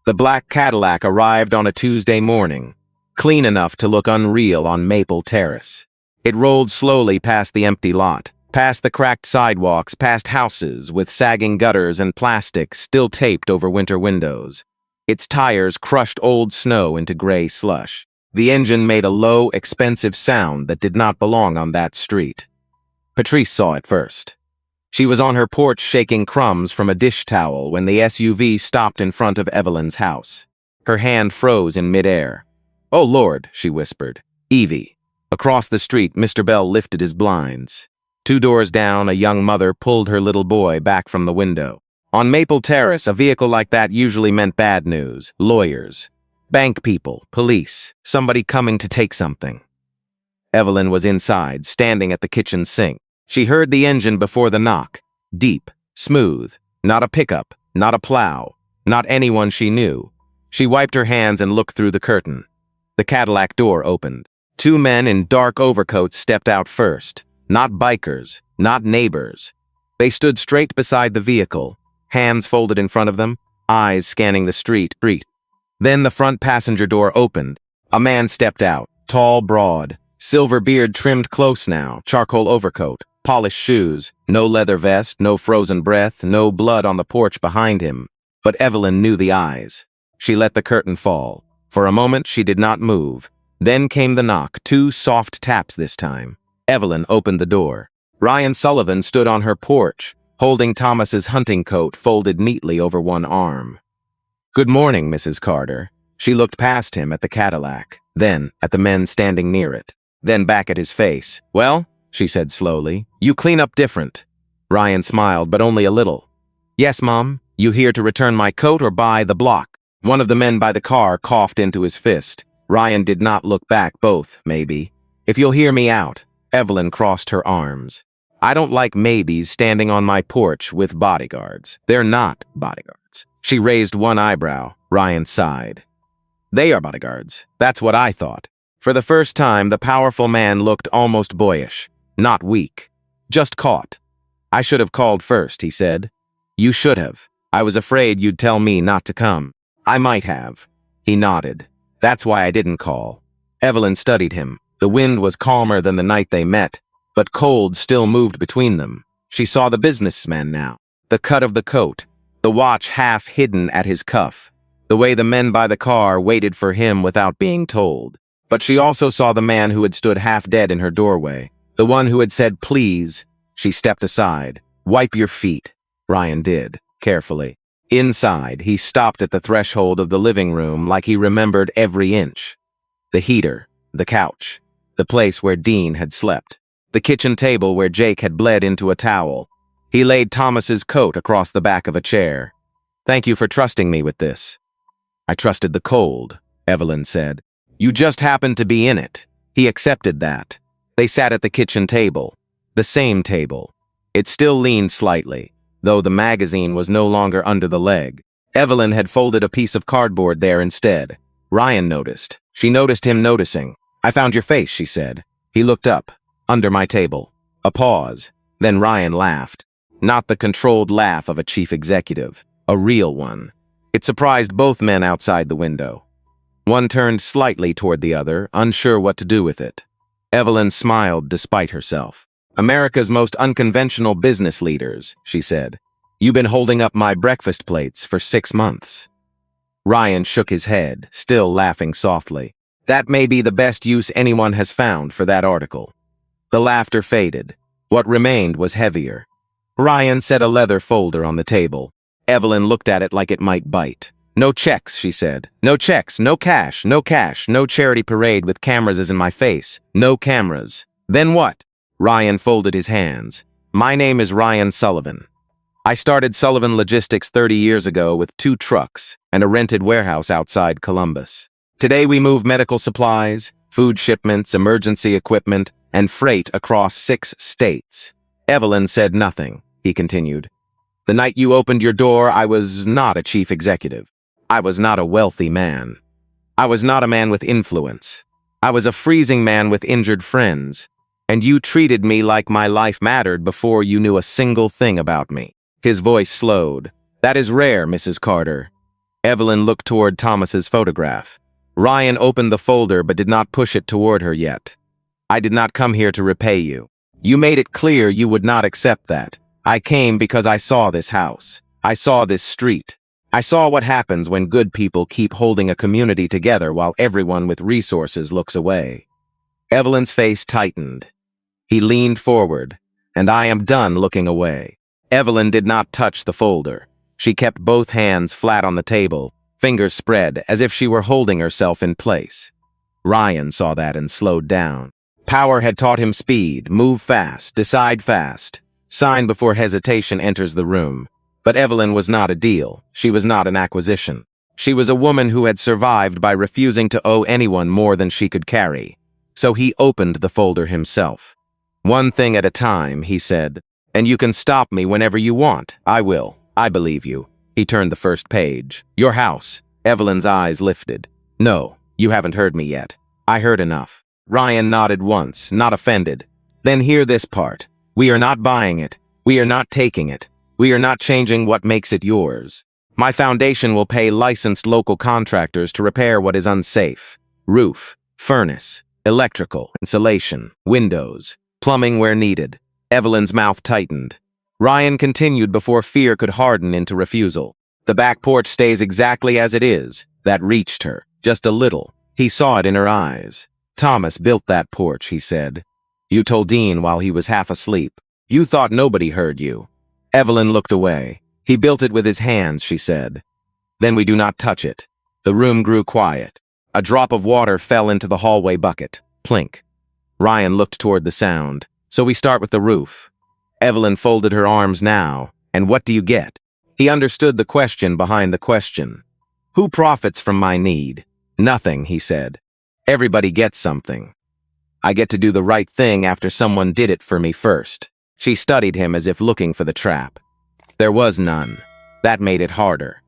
C: The black Cadillac arrived on a Tuesday morning, clean enough to look unreal on Maple Terrace. It rolled slowly past the empty lot, past the cracked sidewalks, past houses with sagging gutters and plastic still taped over winter windows. Its tires crushed old snow into gray slush. The engine made a low, expensive sound that did not belong on that street. Patrice saw it first. She was on her porch shaking crumbs from a dish towel when the SUV stopped in front of Evelyn's house. Her hand froze in midair. "Oh, Lord," she whispered. "Evie." Across the street, Mr. Bell lifted his blinds. 2 doors down, a young mother pulled her little boy back from the window. On Maple Terrace, a vehicle like that usually meant bad news. Lawyers, bank people, police, somebody coming to take something. Evelyn was inside, standing at the kitchen sink. She heard the engine before the knock. Deep, smooth, not a pickup, not a plow, not anyone she knew. She wiped her hands and looked through the curtain. The Cadillac door opened. 2 men in dark overcoats stepped out first. Not bikers, not neighbors. They stood straight beside the vehicle, hands folded in front of them, eyes scanning the street. Then the front passenger door opened. A man stepped out, tall, broad, silver beard trimmed close now, charcoal overcoat, polished shoes, no leather vest, no frozen breath, no blood on the porch behind him. But Evelyn knew the eyes. She let the curtain fall. For a moment she did not move. Then came the knock, 2 soft taps this time. Evelyn opened the door. Ryan Sullivan stood on her porch, holding Thomas's hunting coat folded neatly over one arm. "Good morning, Mrs. Carter." She looked past him at the Cadillac, then at the men standing near it, then back at his face. "Well," she said slowly, "you clean up different." Ryan smiled, but only a little. "Yes, Mom. You here to return my coat or buy the block?" One of the men by the car coughed into his fist. Ryan did not look back. "Both, maybe. If you'll hear me out." Evelyn crossed her arms. "I don't like maybes standing on my porch with bodyguards. They're not bodyguards." She raised one eyebrow. Ryan sighed. "They are bodyguards. That's what I thought." For the first time, the powerful man looked almost boyish, not weak, just caught. "I should have called first," he said. "You should have. I was afraid you'd tell me not to come." "I might have." He nodded. "That's why I didn't call." Evelyn studied him. The wind was calmer than the night they met, but cold still moved between them. She saw the businessman now. The cut of the coat, the watch half hidden at his cuff, the way the men by the car waited for him without being told. But she also saw the man who had stood half dead in her doorway, the one who had said, "Please." She stepped aside. "Wipe your feet." Ryan did, carefully. Inside, he stopped at the threshold of the living room like he remembered every inch. The heater, the couch, the place where Dean had slept, the kitchen table where Jake had bled into a towel. He laid Thomas's coat across the back of a chair. "Thank you for trusting me with this." "I trusted the cold," Evelyn said. "You just happened to be in it." He accepted that. They sat at the kitchen table, the same table. It still leaned slightly, though the magazine was no longer under the leg. Evelyn had folded a piece of cardboard there instead. Ryan noticed. She noticed him noticing. "I found your face," she said. He looked up. "Under my table." A pause. Then Ryan laughed. Not the controlled laugh of a chief executive. A real one. It surprised both men outside the window. One turned slightly toward the other, unsure what to do with it. Evelyn smiled despite herself. "America's most unconventional business leaders," she said. "You've been holding up my breakfast plates for 6 months." Ryan shook his head, still laughing softly. "That may be the best use anyone has found for that article." The laughter faded. What remained was heavier. Ryan set a leather folder on the table. Evelyn looked at it like it might bite. "No checks," she said. "No checks, no cash, no cash, no charity parade with cameras is in my face. No cameras." "Then what?" Ryan folded his hands. "My name is Ryan Sullivan. I started Sullivan Logistics 30 years ago with 2 trucks and a rented warehouse outside Columbus. Today we move medical supplies, food shipments, emergency equipment, and freight across 6 states." Evelyn said nothing. He continued. "The night you opened your door, I was not a chief executive. I was not a wealthy man. I was not a man with influence. I was a freezing man with injured friends. And you treated me like my life mattered before you knew a single thing about me." His voice slowed. "That is rare, Mrs. Carter." Evelyn looked toward Thomas's photograph. Ryan opened the folder but did not push it toward her yet. "I did not come here to repay you. You made it clear you would not accept that. I came because I saw this house. I saw this street. I saw what happens when good people keep holding a community together while everyone with resources looks away." Evelyn's face tightened. He leaned forward. "And I am done looking away." Evelyn did not touch the folder. She kept both hands flat on the table, fingers spread as if she were holding herself in place. Ryan saw that and slowed down. Power had taught him speed, move fast, decide fast. Sign before hesitation enters the room. But Evelyn was not a deal. She was not an acquisition. She was a woman who had survived by refusing to owe anyone more than she could carry. So he opened the folder himself. "One thing at a time," he said. "And you can stop me whenever you want. I will. I believe you." He turned the first page. "Your house." Evelyn's eyes lifted. "No, you haven't heard me yet. I heard enough." Ryan nodded once, not offended. "Then hear this part. We are not buying it. We are not taking it. We are not changing what makes it yours. My foundation will pay licensed local contractors to repair what is unsafe. Roof, furnace, electrical, insulation, windows, plumbing where needed." Evelyn's mouth tightened. Ryan continued before fear could harden into refusal. "The back porch stays exactly as it is." That reached her, just a little. He saw it in her eyes. "Thomas built that porch," he said. "You told Dean while he was half asleep. You thought nobody heard you." Evelyn looked away. "He built it with his hands," she said. "Then we do not touch it." The room grew quiet. A drop of water fell into the hallway bucket. Plink. Ryan looked toward the sound. "So we start with the roof." Evelyn folded her arms now. "And what do you get?" He understood the question behind the question. "Who profits from my need?" "Nothing," he said. "Everybody gets something. I get to do the right thing after someone did it for me first." She studied him as if looking for the trap. There was none. That made it harder.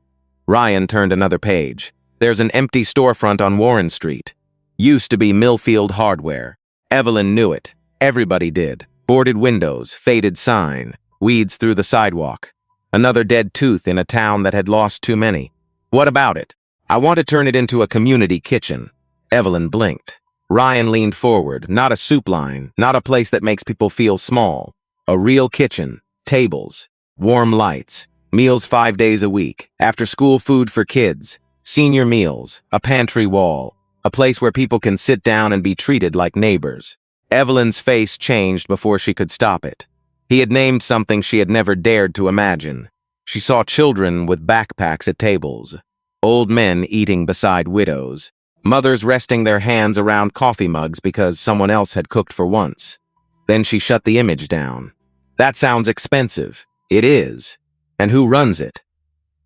C: Ryan turned another page. "There's an empty storefront on Warren Street. Used to be Millfield Hardware." Evelyn knew it. Everybody did. Boarded windows, faded sign, weeds through the sidewalk. Another dead tooth in a town that had lost too many. "What about it?" "I want to turn it into a community kitchen." Evelyn blinked. Ryan leaned forward. "Not a soup line, not a place that makes people feel small. A real kitchen, tables, warm lights, meals 5 days a week, after-school food for kids, senior meals, a pantry wall, a place where people can sit down and be treated like neighbors." Evelyn's face changed before she could stop it. He had named something she had never dared to imagine. She saw children with backpacks at tables, old men eating beside widows, mothers resting their hands around coffee mugs because someone else had cooked for once. Then she shut the image down. "That sounds expensive." "It is." "And who runs it?"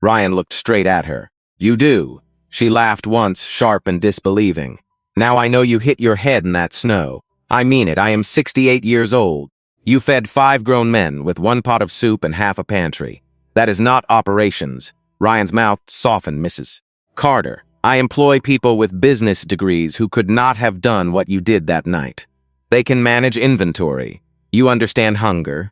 C: Ryan looked straight at her. "You do." She laughed once, sharp and disbelieving. "Now I know you hit your head in that snow. I mean it, I am 68 years old. You fed 5 grown men with 1 pot of soup and half a pantry. That is not operations. Ryan's mouth softened. Mrs. Carter, I employ people with business degrees who could not have done what you did that night. They can manage inventory. You understand hunger.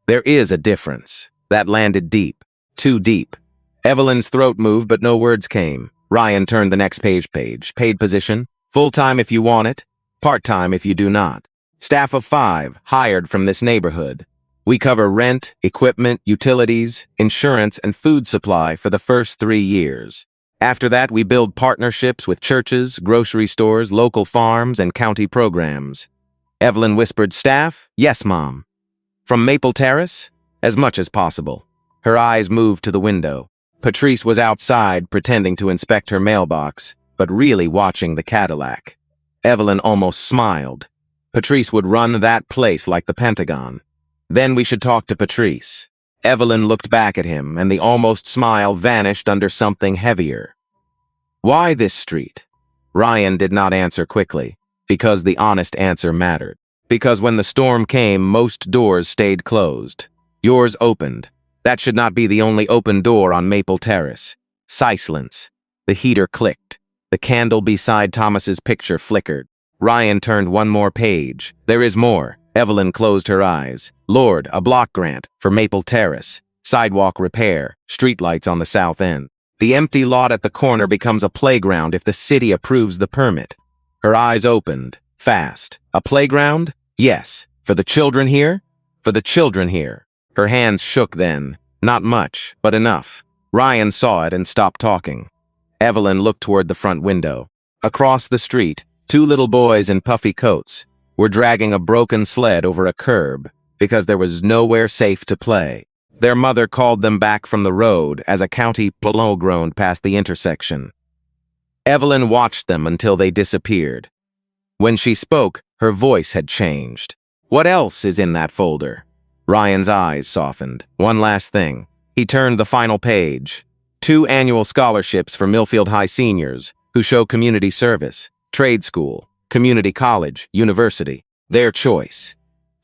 C: There is a difference. That landed deep. Too deep. Evelyn's throat moved, but no words came. Ryan turned the next page. Paid position. Full-time if you want it. Part-time if you do not. Staff of 5, hired from this neighborhood. We cover rent, equipment, utilities, insurance, and food supply for the first 3 years. After that, we build partnerships with churches, grocery stores, local farms, and county programs. Evelyn whispered, Staff? Yes, Mom. From Maple Terrace? As much as possible. Her eyes moved to the window. Patrice was outside, pretending to inspect her mailbox, but really watching the Cadillac. Evelyn almost smiled. Patrice would run that place like the Pentagon. Then we should talk to Patrice. Evelyn looked back at him, and the almost smile vanished under something heavier. Why this street? Ryan did not answer quickly, because the honest answer mattered. Because when the storm came, most doors stayed closed. Yours opened. That should not be the only open door on Maple Terrace. Silence. The heater clicked. The candle beside Thomas's picture flickered. Ryan turned one more page. There is more. Evelyn closed her eyes. Lord, a block grant for Maple Terrace. Sidewalk repair. Streetlights on the south end. The empty lot at the corner becomes a playground if the city approves the permit. Her eyes opened. Fast. A playground? Yes. For the children here? For the children here. Her hands shook then. Not much, but enough. Ryan saw it and stopped talking. Evelyn looked toward the front window. Across the street, 2 little boys in puffy coats were dragging a broken sled over a curb because there was nowhere safe to play. Their mother called them back from the road as a county plow groaned past the intersection. Evelyn watched them until they disappeared. When she spoke, her voice had changed. What else is in that folder? Ryan's eyes softened. One last thing. He turned the final page. 2 annual scholarships for Millfield High seniors who show community service, trade school, community college, university. Their choice.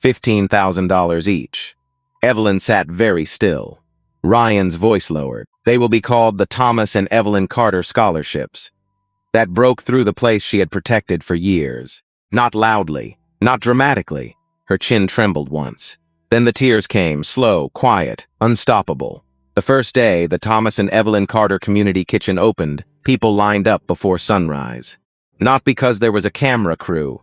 C: $15,000 each. Evelyn sat very still. Ryan's voice lowered. They will be called the Thomas and Evelyn Carter Scholarships. That broke through the place she had protected for years. Not loudly, not dramatically. Her chin trembled once. Then the tears came, slow, quiet, unstoppable. The first day the Thomas and Evelyn Carter Community Kitchen opened, people lined up before sunrise. Not because there was a camera crew.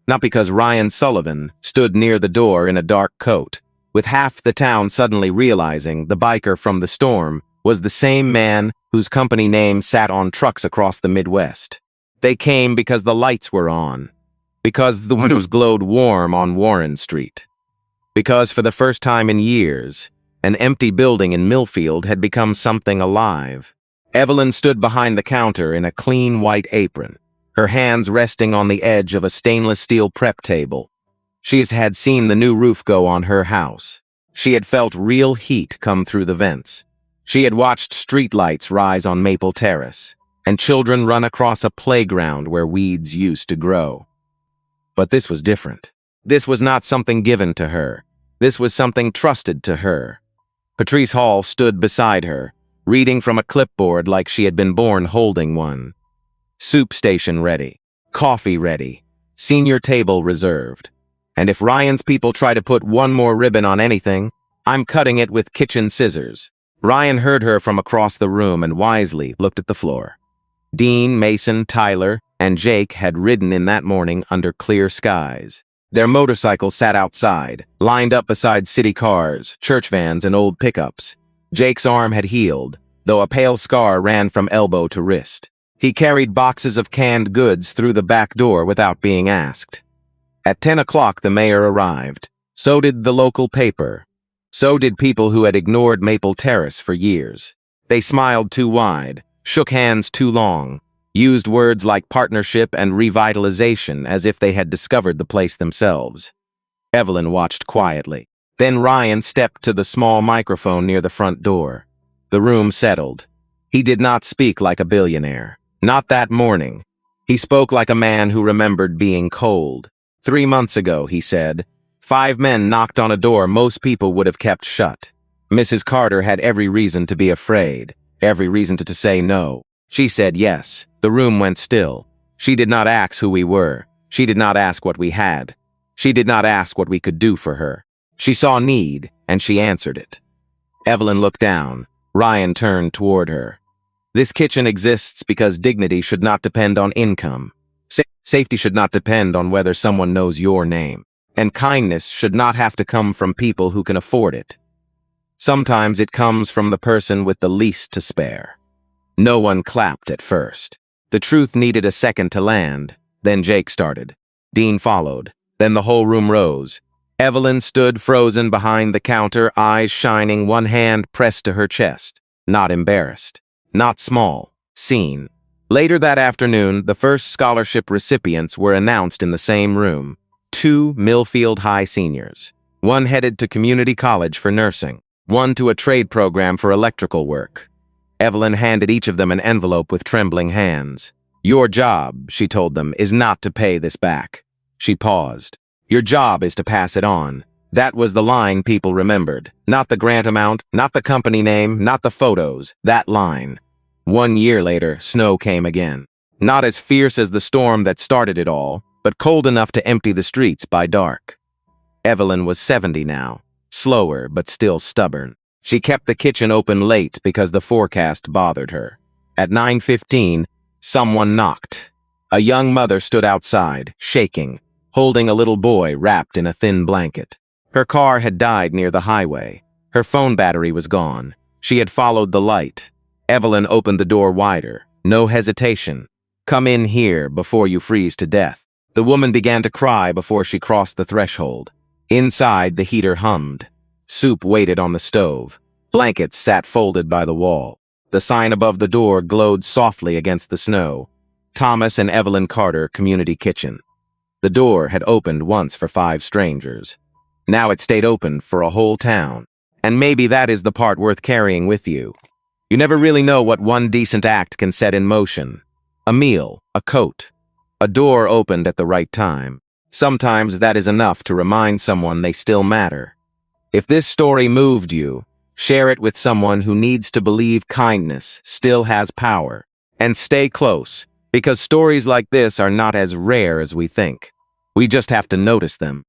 C: Not because Ryan Sullivan stood near the door in a dark coat, with half the town suddenly realizing the biker from the storm was the same man whose company name sat on trucks across the Midwest. They came because the lights were on. Because the windows glowed warm on Warren Street. Because for the first time in years, an empty building in Millfield had become something alive. Evelyn stood behind the counter in a clean white apron, her hands resting on the edge of a stainless steel prep table. She had seen the new roof go on her house. She had felt real heat come through the vents. She had watched streetlights rise on Maple Terrace, and children run across a playground where weeds used to grow. But this was different. This was not something given to her. This was something trusted to her. Patrice Hall stood beside her, reading from a clipboard like she had been born holding one. Soup station ready. Coffee ready. Senior table reserved. And if Ryan's people try to put one more ribbon on anything, I'm cutting it with kitchen scissors. Ryan heard her from across the room and wisely looked at the floor. Dean, Mason, Tyler, and Jake had ridden in that morning under clear skies. Their motorcycles sat outside, lined up beside city cars, church vans, and old pickups. Jake's arm had healed, though a pale scar ran from elbow to wrist. He carried boxes of canned goods through the back door without being asked. At 10 o'clock, the mayor arrived. So did the local paper. So did people who had ignored Maple Terrace for years. They smiled too wide, shook hands too long, used words like partnership and revitalization as if they had discovered the place themselves. Evelyn watched quietly. Then Ryan stepped to the small microphone near the front door. The room settled. He did not speak like a billionaire. Not that morning. He spoke like a man who remembered being cold. 3 months ago, he said, 5 men knocked on a door most people would have kept shut. Mrs. Carter had every reason to be afraid. every reason to say no. She said yes. The room went still. She did not ask who we were. She did not ask what we had. She did not ask what we could do for her. She saw need, and she answered it. Evelyn looked down. Ryan turned toward her. This kitchen exists because dignity should not depend on income. Safety should not depend on whether someone knows your name. And kindness should not have to come from people who can afford it. Sometimes it comes from the person with the least to spare. No one clapped at first. The truth needed a second to land. Then Jake started. Dean followed. Then the whole room rose. Evelyn stood frozen behind the counter, eyes shining, one hand pressed to her chest. Not embarrassed. Not small. Seen. Later that afternoon, the first scholarship recipients were announced in the same room. 2 Millfield High seniors. One headed to community college for nursing. One to a trade program for electrical work. Evelyn handed each of them an envelope with trembling hands. Your job, she told them, is not to pay this back. She paused. Your job is to pass it on. That was the line people remembered. Not the grant amount, not the company name, not the photos. That line. 1 year later, snow came again. Not as fierce as the storm that started it all, but cold enough to empty the streets by dark. Evelyn was 70 now, slower but still stubborn. She kept the kitchen open late because the forecast bothered her. At 9:15, someone knocked. A young mother stood outside, shaking, holding a little boy wrapped in a thin blanket. Her car had died near the highway. Her phone battery was gone. She had followed the light. Evelyn opened the door wider. No hesitation. Come in here before you freeze to death. The woman began to cry before she crossed the threshold. Inside, the heater hummed. Soup waited on the stove. Blankets sat folded by the wall. The sign above the door glowed softly against the snow. Thomas and Evelyn Carter Community Kitchen. The door had opened once for 5 strangers. Now it stayed open for a whole town. And maybe that is the part worth carrying with you. You never really know what one decent act can set in motion. A meal, a coat, a door opened at the right time. Sometimes that is enough to remind someone they still matter. If this story moved you, share it with someone who needs to believe kindness still has power. And stay close, because stories like this are not as rare as we think. We just have to notice them.